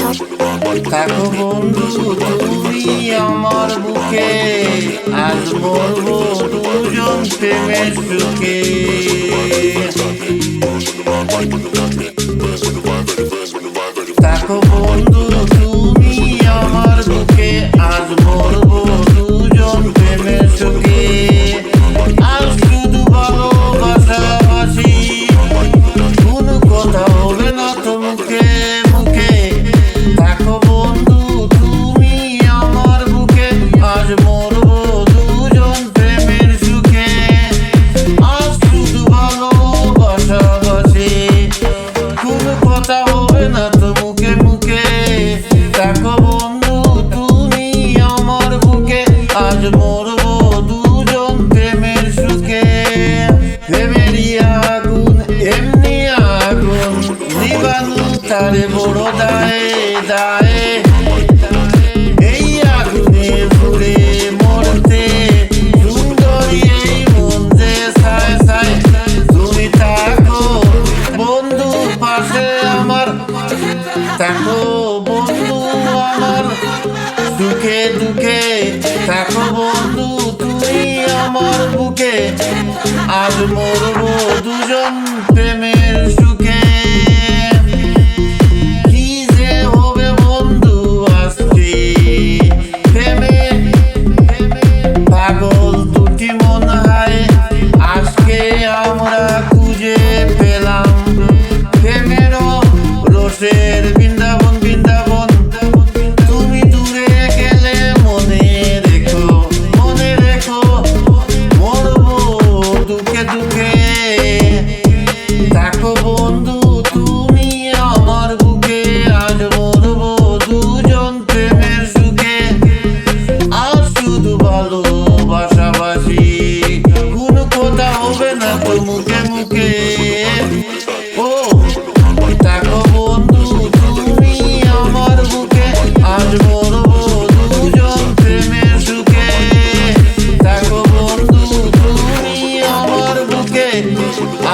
থাকো বন্ধু তুমি আমার বুকে, আজ মরবো দুজন প্রেমের সুখে। থাকো বন্ধু তুমি আমার বুকে, আজ মরবো দুজন প্রেমের সুখে। আজ শুধু ভালোবাসাবাসি, কোনো কথা হবে না তো মুখে মুখে। থাকো বন্ধু তুমি আমার বুকে, আজ মরবো দুজন প্রেমের সুখে। আজ শুধু ভালোবাসাবাসি, কোনো কথা হবে না তো মুখে মুখে। থাকো বন্ধু তুমি আমার বুকে, আজ মরবো দুজন প্রেমের সুখে। প্রেমেরই আগুন এমনি আগুন, নিবানো তারে বড় দায়ে দায়ে। এই আগুনে পুড়ে মরতে সুন্দরী এই মন যে ছায় ছায়। তুমি থাকো বন্ধু পাশে আমার, থাকো বন্ধু আমার সুখে দুঃখে। থাকো বন্ধু তুমি আমার বুকে, আজ মরবো দুজন প্রেমের সুখে। কি যে হবে বন্ধু আজকে, প্রেমে পাগল দুটি মন হায়। আজকে আমরা খুঁজে পেলাম প্রেমেরও রসের বৃন্দাবন বৃন্দাবন। তুমি দূরে গেলে মনে রেখো মরবো দুঃখে দুঃখে। থাকো বন্ধু তুমি আমার বুকে, আজ মরবো দুজন প্রেমের সুখে। আজ শুধু ভালোবাসাবাসি, কোনো কথা হবে না তো মুখে মুখে। ও থাকো বন্ধু তুমি আমার বুকে, আজ মরবো দুজন প্রেমের সুখে। থাকো বন্ধু তুমি আমার বুকে,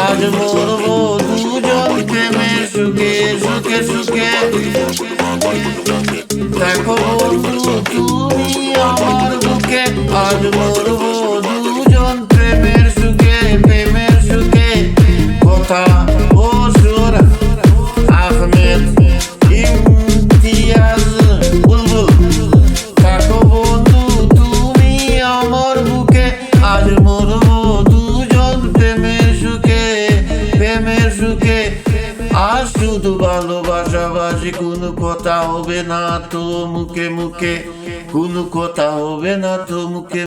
আজ মরবো দুজন প্রেমের সুখে সুখে সুখে। থাকো বন্ধু তুমি আমার বুকে, আজ মরবো দুজন প্রেমের সুখে প্রেমের সুখে। কথা ও সুর আহমেদ ইমতিয়াজ বুলবুল। থাকো বন্ধু তুমি আমার বুকে, আজ মরবো দুজন প্রেমের সুখে প্রেমের সুখে। আজ শুধু ভালোবাসাবাসি, কোনো কথা হবে না তো মুখে মুখে, কোনো কথা হবে না তো মুখে।